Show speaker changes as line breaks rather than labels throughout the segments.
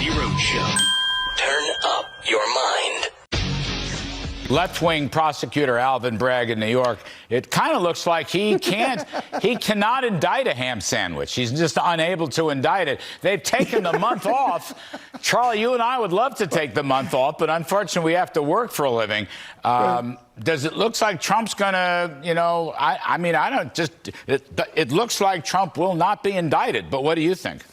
Randi Rhodes Show. Turn up your mind.
Left-wing prosecutor Alvin Bragg in New York, it kind of looks like he cannot indict a ham sandwich. He's just unable to indict it. They've taken the month off. Charlie, you and I would love to take the month off, but unfortunately we have to work for a living. Does it look like Trump's going to, it looks like Trump will not be indicted, but what do you think?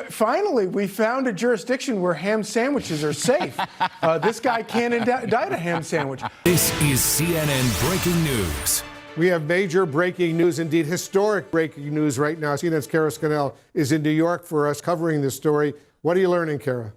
Finally, we found a jurisdiction where ham sandwiches are safe. This guy can't indict a ham sandwich.
This is CNN Breaking News.
We have major breaking news, indeed historic breaking news right now. CNN's Kara Scannell is in New York for us covering this story. What are you learning, Kara?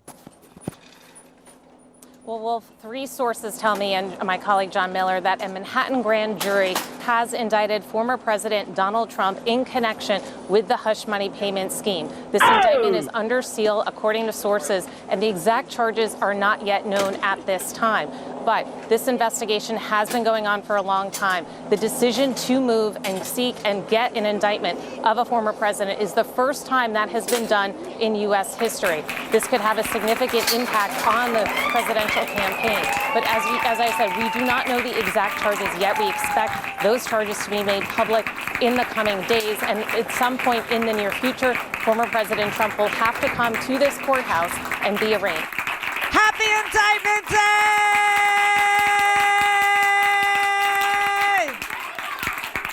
Well, Wolf, three sources tell me, and my colleague John Miller, that a Manhattan grand jury has indicted former President Donald Trump in connection with the hush money payment scheme. This indictment is under seal, according to sources, and the exact charges are not yet known at this time. But this investigation has been going on for a long time. The decision to move and seek and get an indictment of a former president is the first time that has been done in U.S. history. This could have a significant impact on the presidential campaign. But as I said, we do not know the exact charges yet. We expect those charges to be made public in the coming days. And at some point in the near future, former President Trump will have to come to this courthouse and be arraigned.
Happy Indictment Day!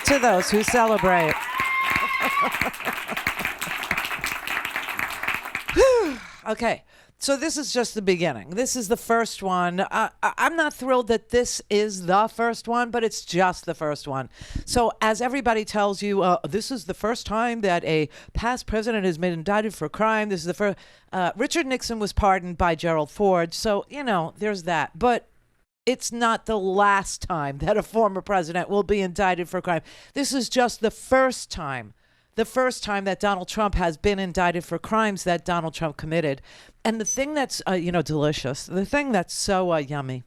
To those who celebrate. Okay, so this is just the beginning. This is the first one. I'm not thrilled that this is the first one, but it's just the first one. So as everybody tells you, this is the first time that a past president has been indicted for a crime. This is the first. Richard Nixon was pardoned by Gerald Ford. So, there's that. But it's not the last time that a former president will be indicted for a crime. This is just the first time. The first time that Donald Trump has been indicted for crimes that Donald Trump committed. And the thing that's, delicious, the thing that's so yummy,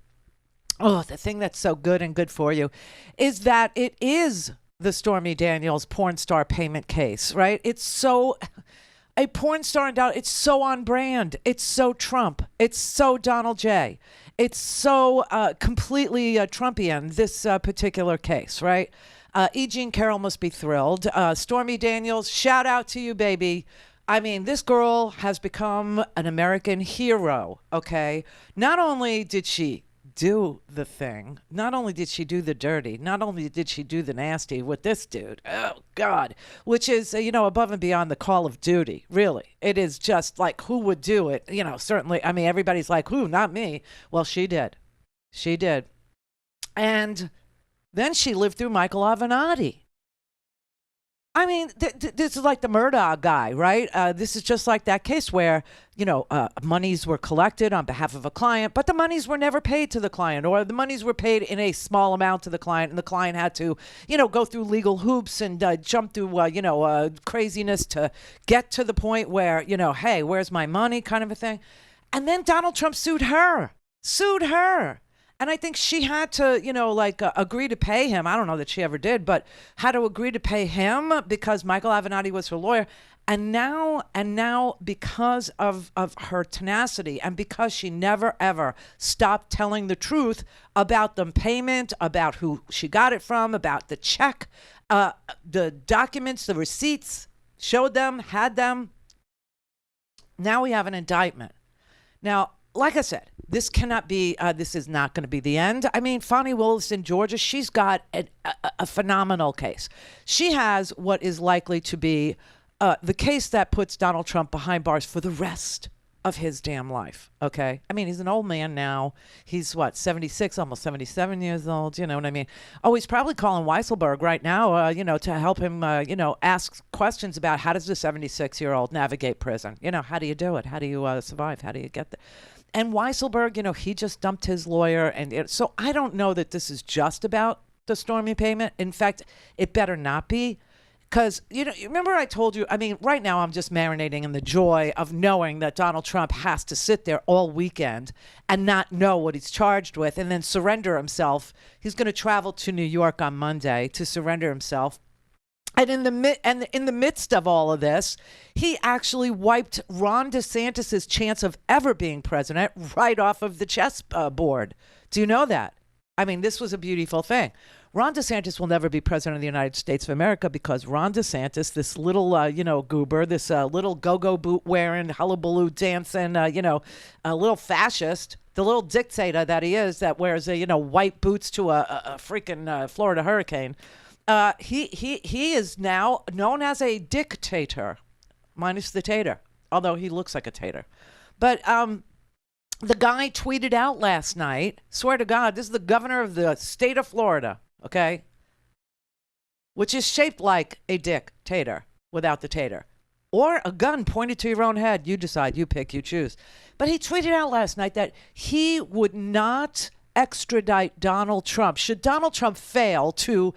the thing that's so good and good for you is that it is the Stormy Daniels porn star payment case, right? It's so, a porn star and it's so on brand. It's so Trump. It's so Donald J. It's so completely Trumpian, this particular case, right? E. Jean Carroll must be thrilled. Stormy Daniels, shout out to you, baby. I mean, this girl has become an American hero, okay? Not only did she do the thing, not only did she do the dirty, not only did she do the nasty with this dude, oh, God, which is, above and beyond the call of duty, really. It is just like, who would do it? Certainly, everybody's like, who? Not me. Well, she did. She did. And then she lived through Michael Avenatti. This is like the Murdaugh guy, right? This is just like that case where, monies were collected on behalf of a client, but the monies were never paid to the client, or the monies were paid in a small amount to the client, and the client had to, go through legal hoops and jump through, craziness to get to the point where, hey, where's my money kind of a thing. And then Donald Trump sued her. And I think she had to, agree to pay him. I don't know that she ever did, but had to agree to pay him because Michael Avenatti was her lawyer. And now because of her tenacity and because she never, ever stopped telling the truth about the payment, about who she got it from, about the check, the documents, the receipts, showed them, had them. Now we have an indictment. Now, like I said, this cannot be, this is not going to be the end. Fani Willis in Georgia, she's got a phenomenal case. She has what is likely to be the case that puts Donald Trump behind bars for the rest of his damn life, okay? He's an old man now. He's, 76, almost 77 years old, you know what I mean? Oh, he's probably calling Weisselberg right now, to help him, ask questions about how does a 76-year-old navigate prison? How do you do it? How do you survive? How do you get there? And Weisselberg, he just dumped his lawyer. And so I don't know that this is just about the Stormy payment. In fact, it better not be. Because, remember I told you, right now I'm just marinating in the joy of knowing that Donald Trump has to sit there all weekend and not know what he's charged with and then surrender himself. He's going to travel to New York on Monday to surrender himself. And in the midst of all of this, he actually wiped Ron DeSantis' chance of ever being president right off of the chessboard. Do you know that? I mean, this was a beautiful thing. Ron DeSantis will never be president of the United States of America because Ron DeSantis, this little, goober, this little go-go boot wearing, hullabaloo dancing, a little fascist, the little dictator that he is, that wears, white boots to a freaking Florida hurricane. He is now known as a dictator, minus the tater, although he looks like a tater. But the guy tweeted out last night, swear to God, this is the governor of the state of Florida, okay, which is shaped like a dictator without the tater, or a gun pointed to your own head. You decide, you pick, you choose. But he tweeted out last night that he would not extradite Donald Trump should Donald Trump fail to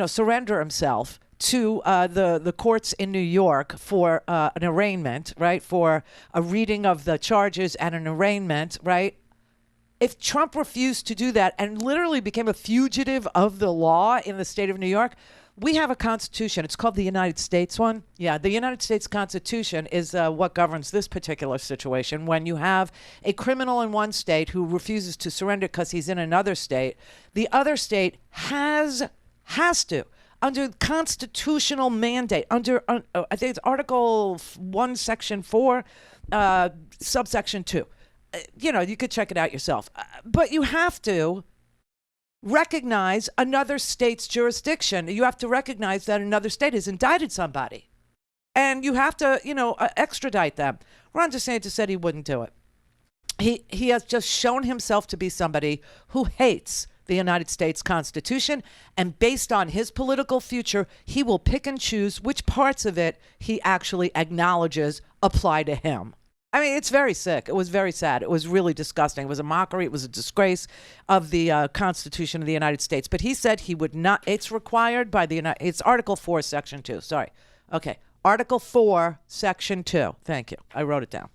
surrender himself to the courts in New York for an arraignment, right, for a reading of the charges and an arraignment, right? If Trump refused to do that and literally became a fugitive of the law in the state of New York, we have a constitution. It's called the United States one. Yeah, the United States Constitution is what governs this particular situation. When you have a criminal in one state who refuses to surrender because he's in another state, the other state has to, under constitutional mandate, under I think it's Article 1, Section 4, subsection 2. You could check it out yourself. But you have to recognize another state's jurisdiction. You have to recognize that another state has indicted somebody. And you have to, extradite them. Ron DeSantis said he wouldn't do it. He has just shown himself to be somebody who hates the United States Constitution, and based on his political future, he will pick and choose which parts of it he actually acknowledges apply to him. I mean, it's very sick. It was very sad. It was really disgusting. It was a mockery. It was a disgrace of the Constitution of the United States. But he said he would not. It's required by it's Article 4, Section 2. Sorry. Okay. Article 4, Section 2. Thank you. I wrote it down.